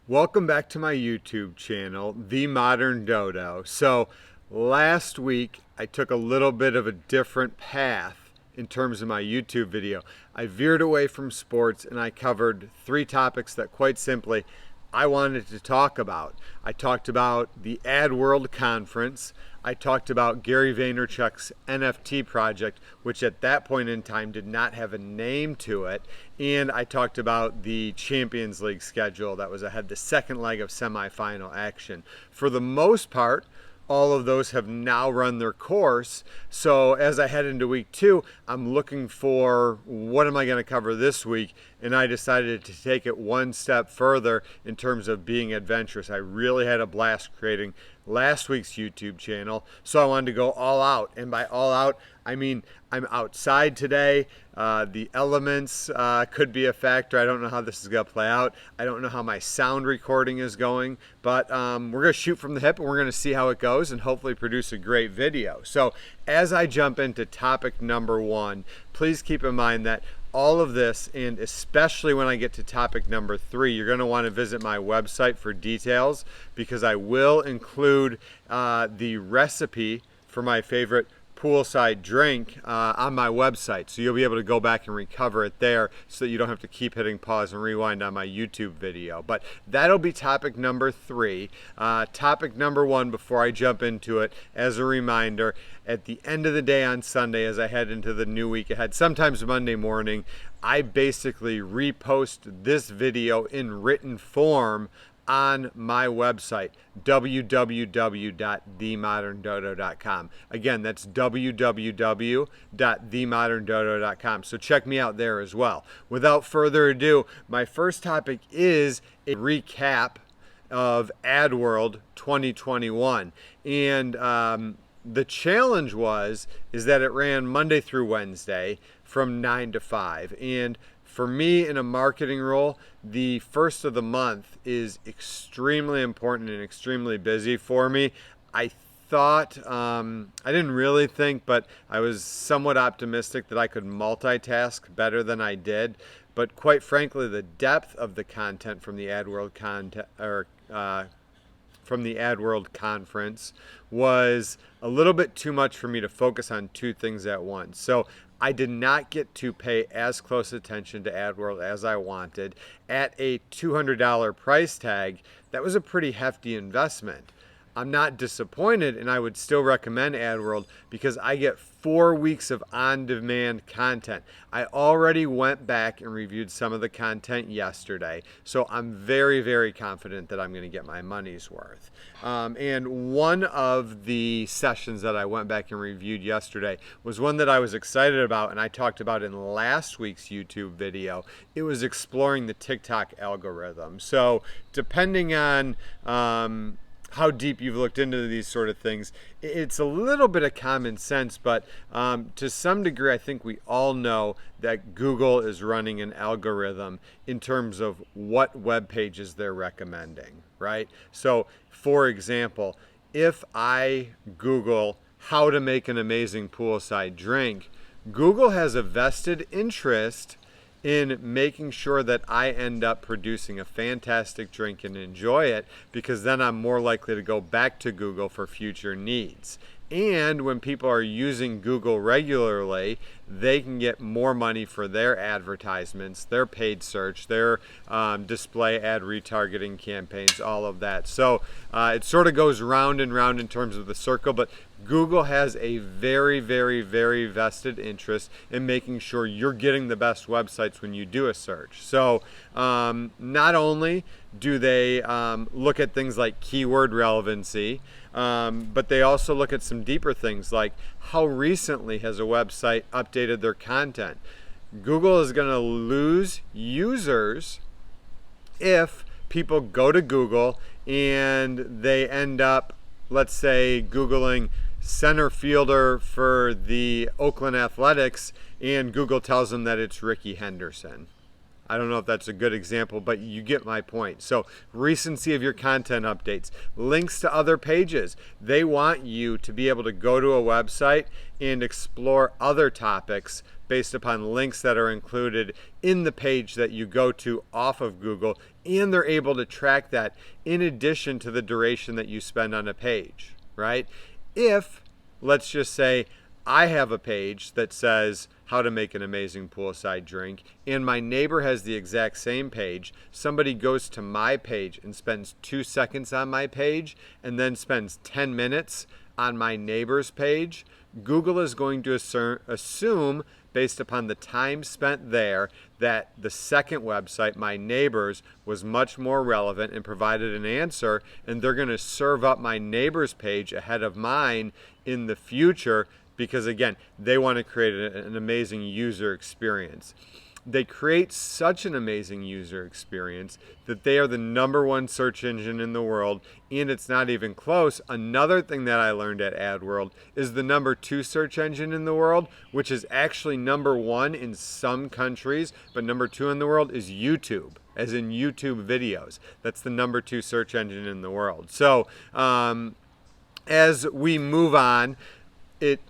Welcome back to my YouTube channel, The Modern Dodo. So last week I took a little bit of a different path in terms of my YouTube video. I veered away from sports and I covered three topics that quite simply I wanted to talk about. I talked about the Ad World Conference. I talked about Gary Vaynerchuk's NFT project, which at that point in time did not have a name to it. And I talked about the Champions League schedule that was ahead, the second leg of semifinal action. For the most part, all of those have now run their course. So as I head into week 2, I'm looking for what am I going to cover this week, and I decided to take it one step further in terms of being adventurous. I really had a blast creating last week's YouTube channel, so I wanted to go all out. And by all out, I mean I'm outside today. The elements could be a factor. I don't know how this is going to play out. I don't know how my sound recording is going, but we're going to shoot from the hip and we're going to see how it goes and hopefully produce a great video. So as I jump into topic number 1, please keep in mind that all of this, and especially when I get to topic number 3, you're going to want to visit my website for details, because I will include the recipe for my favorite poolside drink on my website. So you'll be able to go back and recover it there so that you don't have to keep hitting pause and rewind on my YouTube video. But that'll be topic number 3. Topic number 1, before I jump into it, as a reminder, at the end of the day on Sunday, as I head into the new week ahead, sometimes Monday morning, I basically repost this video in written form on my website, www.themoderndodo.com. Again, that's www.themoderndodo.com. So check me out there as well. Without further ado, my first topic is a recap of Ad World 2021. And the challenge is that it ran Monday through Wednesday from 9 to 5. And for me, in a marketing role, the first of the month is extremely important and extremely busy for me. I thought, I didn't really think, but I was somewhat optimistic that I could multitask better than I did. But quite frankly, the depth of the content from the Ad World from the Ad World Conference was a little bit too much for me to focus on two things at once. So I did not get to pay as close attention to Ad World as I wanted. At a $200 price tag, that was a pretty hefty investment. I'm not disappointed, and I would still recommend Ad World because I get 4 weeks of on-demand content. I already went back and reviewed some of the content yesterday, so I'm very, very confident that I'm going to get my money's worth. And one of the sessions that I went back and reviewed yesterday was one that I was excited about, and I talked about in last week's YouTube video. It was exploring the TikTok algorithm. So depending on how deep you've looked into these sort of things, it's a little bit of common sense, but to some degree, I think we all know that Google is running an algorithm in terms of what web pages they're recommending, right? So, for example, if I Google how to make an amazing poolside drink, Google has a vested interest in making sure that I end up producing a fantastic drink and enjoy it, because then I'm more likely to go back to Google for future needs. And when people are using Google regularly, they can get more money for their advertisements, their paid search, their display ad retargeting campaigns, all of that. So it sort of goes round and round in terms of the circle, but Google has a very, very, very vested interest in making sure you're getting the best websites when you do a search. So not only do they look at things like keyword relevancy, but they also look at some deeper things like how recently has a website updated their content. Google is going to lose users if people go to Google and they end up, let's say, Googling center fielder for the Oakland Athletics, and Google tells them that it's Ricky Henderson. I don't know if that's a good example, but you get my point. So recency of your content updates, links to other pages. They want you to be able to go to a website and explore other topics based upon links that are included in the page that you go to off of Google, and they're able to track that in addition to the duration that you spend on a page, right? If, let's just say, I have a page that says how to make an amazing poolside drink, and my neighbor has the exact same page. Somebody goes to my page and spends 2 seconds on my page and then spends 10 minutes on my neighbor's page. Google is going to assume, based upon the time spent there, that the second website, my neighbor's, was much more relevant and provided an answer, and they're going to serve up my neighbor's page ahead of mine in the future, because again, they want to create an amazing user experience. They create such an amazing user experience that they are the #1 search engine in the world, and it's not even close. Another thing that I learned at AdWorld is the #2 search engine in the world, which is actually #1 in some countries, but #2 in the world is YouTube, as in YouTube videos. That's the #2 search engine in the world. So as we move on, it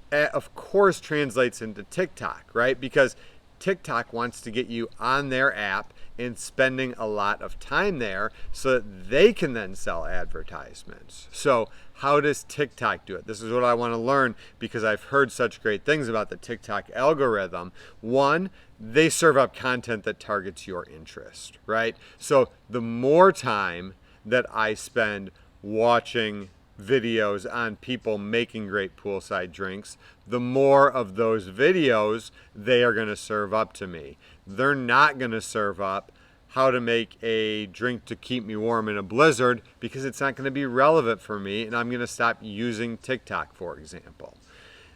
of course translates into TikTok, right? Because TikTok wants to get you on their app and spending a lot of time there so that they can then sell advertisements. So how does TikTok do it? This is what I want to learn because I've heard such great things about the TikTok algorithm. One, they serve up content that targets your interest, right? So the more time that I spend watching videos on people making great poolside drinks, the more of those videos they are going to serve up to me. They're not going to serve up how to make a drink to keep me warm in a blizzard because it's not going to be relevant for me, and I'm going to stop using TikTok, for example.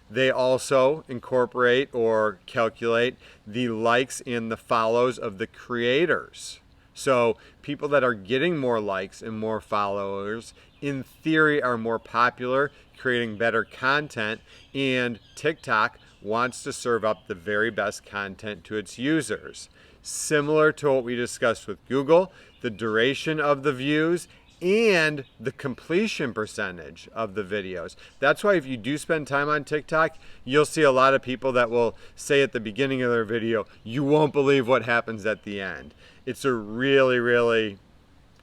They also incorporate or calculate the likes and the follows of the creators. So people that are getting more likes and more followers, in theory, are more popular, creating better content, and TikTok wants to serve up the very best content to its users. Similar to what we discussed with Google, the duration of the views and the completion percentage of the videos. That's why if you do spend time on TikTok, you'll see a lot of people that will say at the beginning of their video, "You won't believe what happens at the end." It's a really, really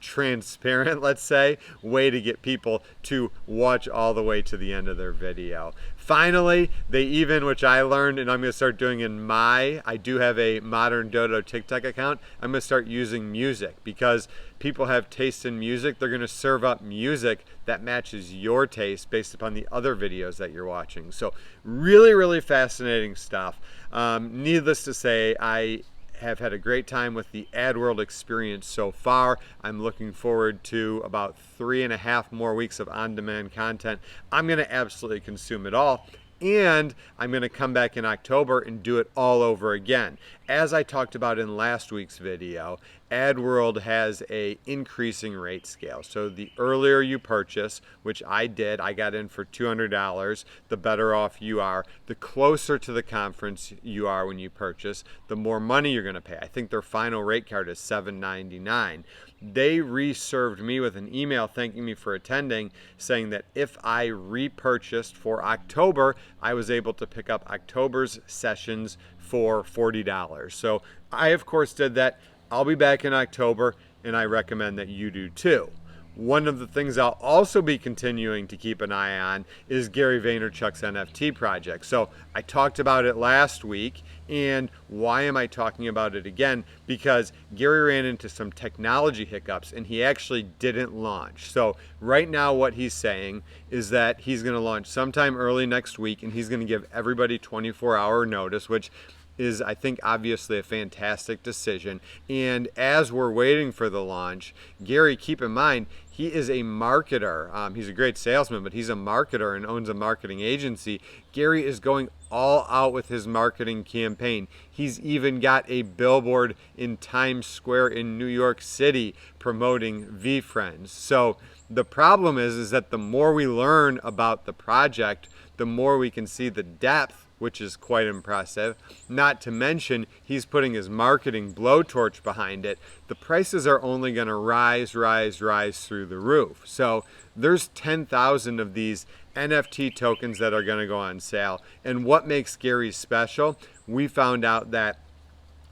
transparent, let's say, way to get people to watch all the way to the end of their video. Finally, they even, which I learned and I'm going to start doing I do have a Modern Dodo TikTok account. I'm going to start using music because people have taste in music. They're going to serve up music that matches your taste based upon the other videos that you're watching. So really, really fascinating stuff. Needless to say, I have had a great time with the AdWorld experience so far. I'm looking forward to about 3.5 more weeks of on-demand content. I'm going to absolutely consume it all. And I'm going to come back in October and do it all over again. As I talked about in last week's video, AdWorld has a increasing rate scale. So the earlier you purchase, which I did, I got in for $200, the better off you are. The closer to the conference you are when you purchase, the more money you're going to pay. I think their final rate card is $7.99. They reserved me with an email thanking me for attending, saying that if I repurchased for October, I was able to pick up October's sessions for $40. So I, of course, did that. I'll be back in October, and I recommend that you do too. One of the things I'll also be continuing to keep an eye on is Gary Vaynerchuk's NFT project. So I talked about it last week, and why am I talking about it again? Because Gary ran into some technology hiccups and he actually didn't launch. So right now what he's saying is that he's going to launch sometime early next week, and he's going to give everybody 24-hour notice, which is, I think, obviously a fantastic decision. And as we're waiting for the launch, Gary, keep in mind, he is a marketer. He's a great salesman, but he's a marketer and owns a marketing agency. Gary is going all out with his marketing campaign. He's even got a billboard in Times Square in New York City promoting VFriends. So the problem is that the more we learn about the project, the more we can see the depth which is quite impressive. Not to mention, he's putting his marketing blowtorch behind it. The prices are only going to rise through the roof. So there's 10,000 of these NFT tokens that are going to go on sale. And what makes Gary special? We found out that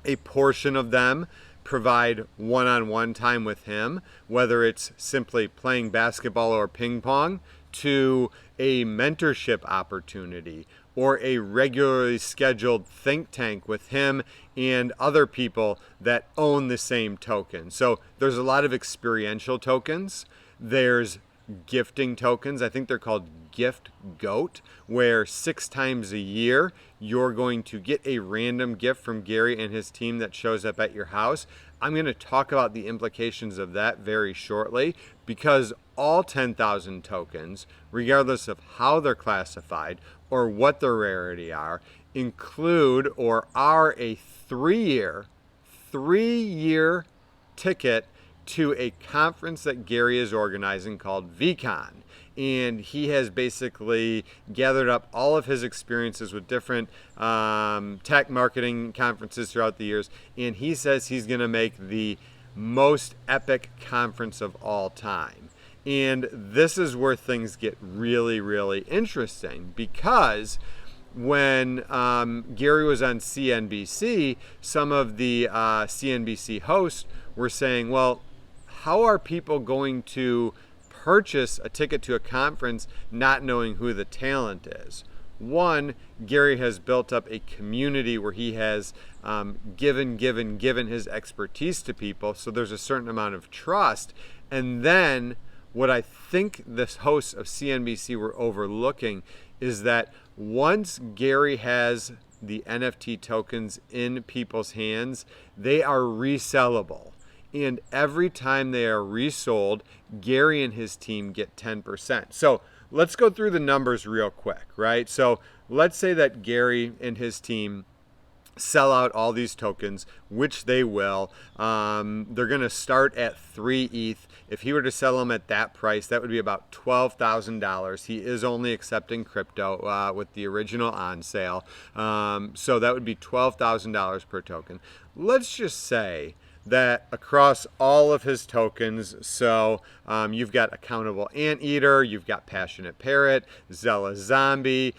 a portion of them provide one-on-one time with him, whether it's simply playing basketball or ping pong, to a mentorship opportunity or a regularly scheduled think tank with him and other people that own the same token. So there's a lot of experiential tokens. There's gifting tokens. I think they're called Gift Goat, where 6 times a year you're going to get a random gift from Gary and his team that shows up at your house. I'm going to talk about the implications of that very shortly, because all 10,000 tokens, regardless of how they're classified or what their rarity are, include or are a 3-year ticket to a conference that Gary is organizing called VCon. And he has basically gathered up all of his experiences with different tech marketing conferences throughout the years. And he says he's going to make the most epic conference of all time. And this is where things get really, really interesting, because when Gary was on CNBC, some of the CNBC hosts were saying, well, how are people going to purchase a ticket to a conference not knowing who the talent is? One, Gary has built up a community where he has given his expertise to people, so there's a certain amount of trust. And then what I think the hosts of CNBC were overlooking is that once Gary has the NFT tokens in people's hands, they are resellable. And every time they are resold, Gary and his team get 10%. So let's go through the numbers real quick, right? So let's say that Gary and his team sell out all these tokens, which they will. They're going to start at 3 ETH. If he were to sell them at that price, that would be about $12,000. He is only accepting crypto with the original on sale. So that would be $12,000 per token. Let's just say that across all of his tokens, so you've got Accountable Anteater, you've got Passionate Parrot, Zealous Zombie,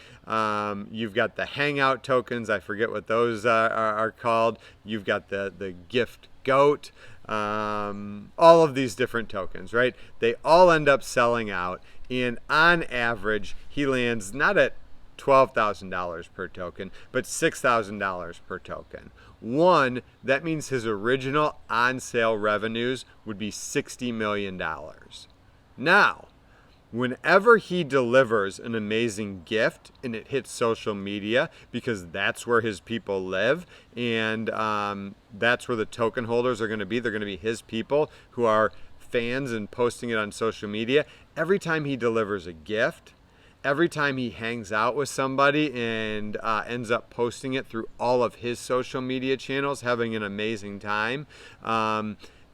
you've got the Hangout tokens, I forget what those are called, you've got the Gift Goat, all of these different tokens, right? They all end up selling out, and on average, he lands not at $12,000 per token, but $6,000 per token. One, that means his original on-sale revenues would be $60 million. Now, whenever he delivers an amazing gift and it hits social media, because that's where his people live, and that's where the token holders are going to be, they're going to be his people who are fans and posting it on social media. Every time he delivers a gift, every time he hangs out with somebody and ends up posting it through all of his social media channels, having an amazing time,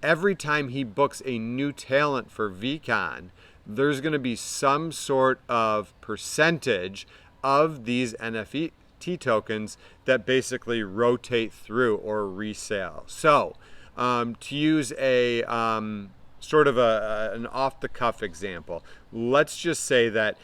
every time he books a new talent for VCon, there's going to be some sort of percentage of these NFT tokens that basically rotate through or resell. So to use a sort of an off-the-cuff example, let's just say that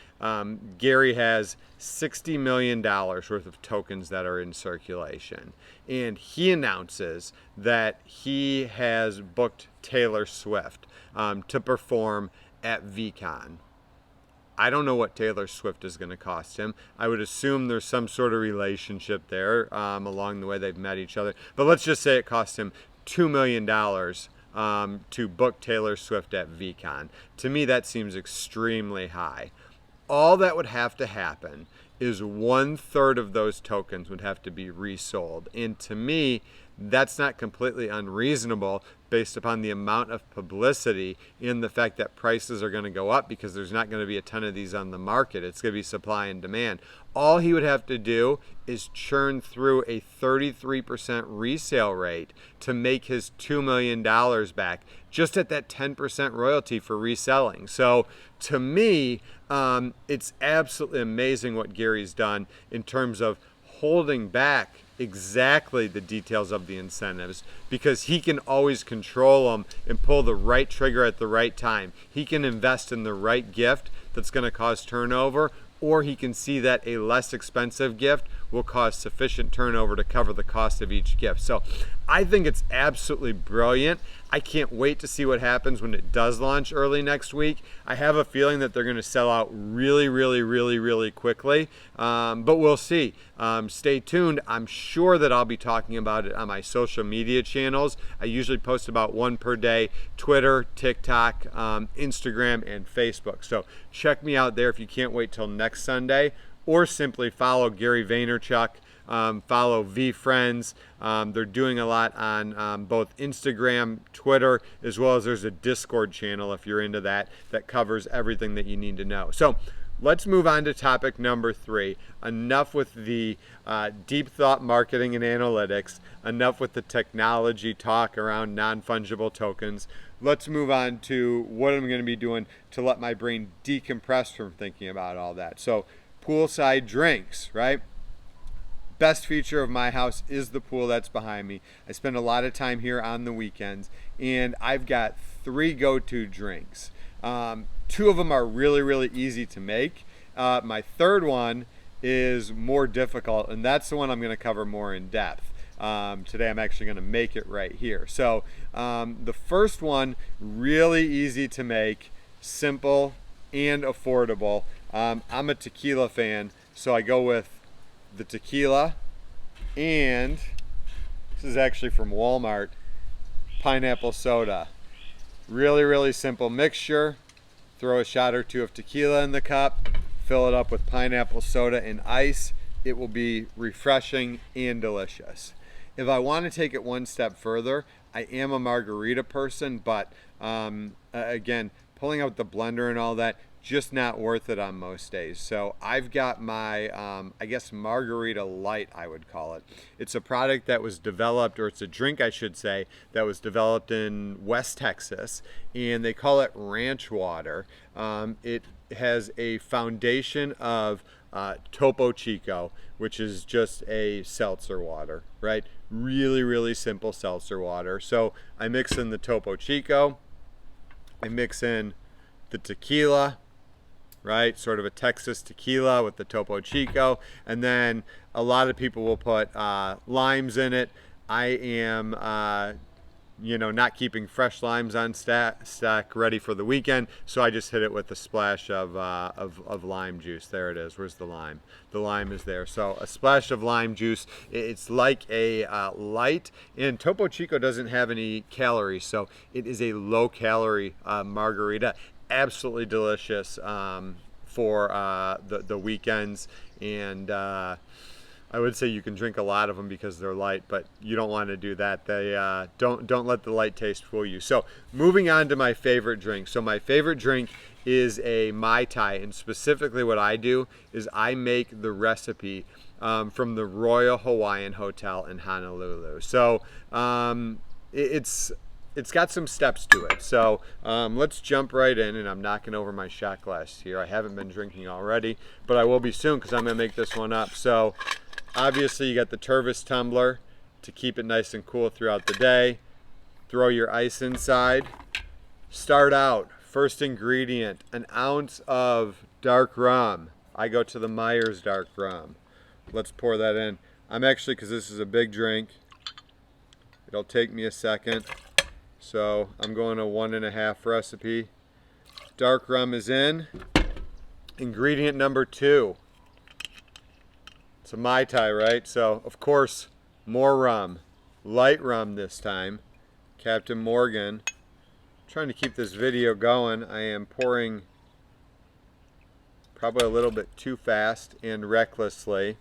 Gary has $60 million worth of tokens that are in circulation, and he announces that he has booked Taylor Swift to perform at VCon. I don't know what Taylor Swift is going to cost him. I would assume there's some sort of relationship there along the way they've met each other, but let's just say it cost him $2 million to book Taylor Swift at VCon. To me, that seems extremely high. All that would have to happen is 1/3 of those tokens would have to be resold. And to me, that's not completely unreasonable based upon the amount of publicity and the fact that prices are going to go up because there's not going to be a ton of these on the market. It's going to be supply and demand. All he would have to do is churn through a 33% resale rate to make his $2 million back just at that 10% royalty for reselling. So to me, it's absolutely amazing what Gary's done in terms of holding back exactly the details of the incentives because he can always control them and pull the right trigger at the right time. He can invest in the right gift that's going to cause turnover, or he can see that a less expensive gift will cause sufficient turnover to cover the cost of each gift. So I think it's absolutely brilliant. I can't wait to see what happens when it does launch early next week. I have a feeling that they're going to sell out really quickly, but we'll see. Stay tuned. I'm sure that I'll be talking about it on my social media channels. I usually post about one per day: Twitter, TikTok, Instagram, and Facebook. So check me out there if you can't wait till next Sunday, or simply follow Gary Vaynerchuk. Follow VFriends. They're doing a lot on both Instagram, Twitter, as well as there's a Discord channel if you're into that covers everything that you need to know. So let's move on to topic number 3. Enough with the deep thought marketing and analytics. Enough with the technology talk around non-fungible tokens. Let's move on to what I'm going to be doing to let my brain decompress from thinking about all that. So poolside drinks, right? Best feature of my house is the pool that's behind me. I spend a lot of time here on the weekends, and I've got 3 go-to drinks. 2 of them are really easy to make. My third one is more difficult, and that's the one I'm going to cover more in depth. Today I'm actually going to make it right here. So the first one, really easy to make, simple and affordable. I'm a tequila fan, so I go with the tequila, and this is actually from Walmart, pineapple soda. Really simple mixture. Throw a shot or 2 of tequila in the cup, fill it up with pineapple soda and ice. It will be refreshing and delicious. If I want to take it one step further, I am a margarita person, but again, pulling out the blender and all that, just not worth it on most days. So I've got my, I guess, margarita light, I would call it. It's a product that was developed, or it's a drink, I should say, that was developed in West Texas, and they call it ranch water. It has a foundation of Topo Chico, which is just a seltzer water, right? Really simple seltzer water. So I mix in the Topo Chico, I mix in the tequila, right? Sort of a Texas tequila with the Topo Chico. And then a lot of people will put limes in it. I am, not keeping fresh limes on stack ready for the weekend. So I just hit it with a splash of lime juice. There it is. Where's the lime? The lime is there. So a splash of lime juice. It's like a light, and Topo Chico doesn't have any calories. So it is a low calorie margarita. Absolutely delicious for the weekends, and I would say you can drink a lot of them because they're light, but you don't want to do that. They don't let the light taste fool you. So moving on to my favorite drink. So my favorite drink is a Mai Tai, and specifically what I do is I make the recipe from the Royal Hawaiian Hotel in Honolulu. So it's got some steps to it. So let's jump right in, and I'm knocking over my shot glass here. I haven't been drinking already, but I will be soon because I'm going to make this one up. So obviously you got the Tervis tumbler to keep it nice and cool throughout the day. Throw your ice inside. Start out, first ingredient, an ounce of dark rum. I go to the Myers dark rum. Let's pour that in. I'm actually, because this is a big drink, it'll take me a second. So I'm going to 1.5 recipe. Dark rum is in. Ingredient number 2. It's a Mai Tai, right? So of course, more rum. Light rum this time. Captain Morgan. Trying to keep this video going. I am pouring probably a little bit too fast and recklessly.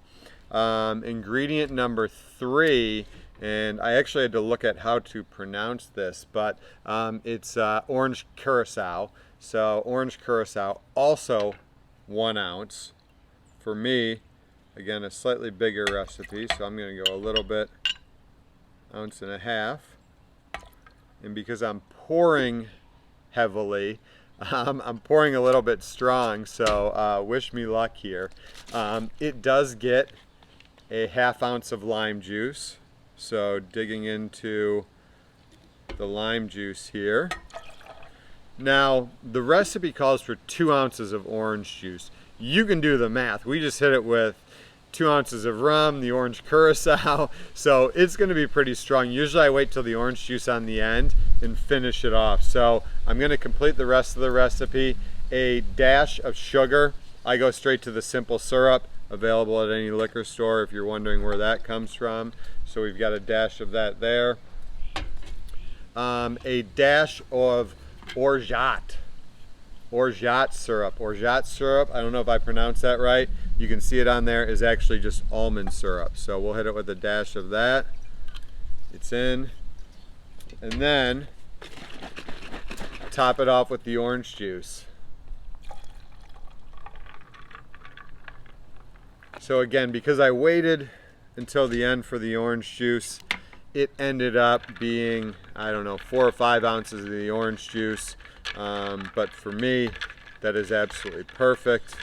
Ingredient number 3. And I actually had to look at how to pronounce this, but it's orange Curacao. So orange Curacao, also 1 ounce. For me, again, a slightly bigger recipe, so I'm going to go a little bit, 1.5 ounces. And because I'm pouring heavily, I'm pouring a little bit strong, so wish me luck here. It does get a 1/2 ounce of lime juice. So digging into the lime juice here. Now, the recipe calls for 2 ounces of orange juice. You can do the math. We just hit it with 2 ounces of rum, the orange Curacao, so it's going to be pretty strong. Usually I wait till the orange juice on the end and finish it off. So I'm going to complete the rest of the recipe. A dash of sugar. I go straight to the simple syrup, available at any liquor store if you're wondering where that comes from. So we've got a dash of that there. A dash of orgeat syrup. Orgeat syrup, I don't know if I pronounced that right. You can see it on there, is actually just almond syrup. So we'll hit it with a dash of that. It's in. And then top it off with the orange juice. So again, because I waited until the end for the orange juice, it ended up being, I don't know, 4 or 5 ounces of the orange juice. But for me, that is absolutely perfect.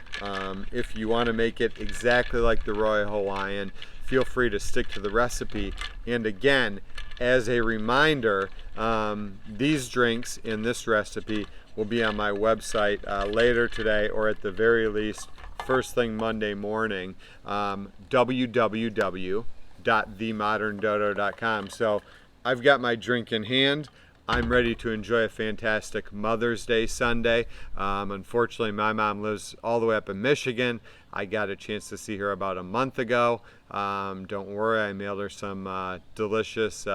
If you want to make it exactly like the Royal Hawaiian, feel free to stick to the recipe. And again, as a reminder, these drinks in this recipe will be on my website later today, or at the very least, first thing Monday morning, www.themoderndodo.com. So I've got my drink in hand. I'm ready to enjoy a fantastic Mother's Day Sunday. Unfortunately, my mom lives all the way up in Michigan. I got a chance to see her about a month ago. Don't worry, I mailed her some delicious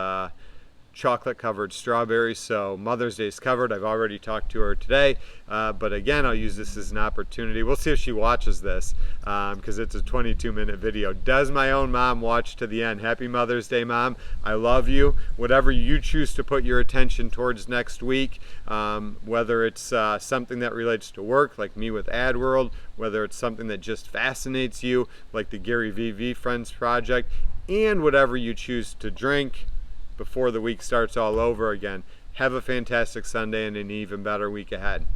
chocolate-covered strawberries, so Mother's Day is covered. I've already talked to her today, but again, I'll use this as an opportunity. We'll see if she watches this, because it's a 22-minute video. Does my own mom watch to the end? Happy Mother's Day, Mom. I love you. Whatever you choose to put your attention towards next week, whether it's something that relates to work, like me with AdWorld, whether it's something that just fascinates you, like the Gary V Friends Project, and whatever you choose to drink before the week starts all over again. Have a fantastic Sunday and an even better week ahead.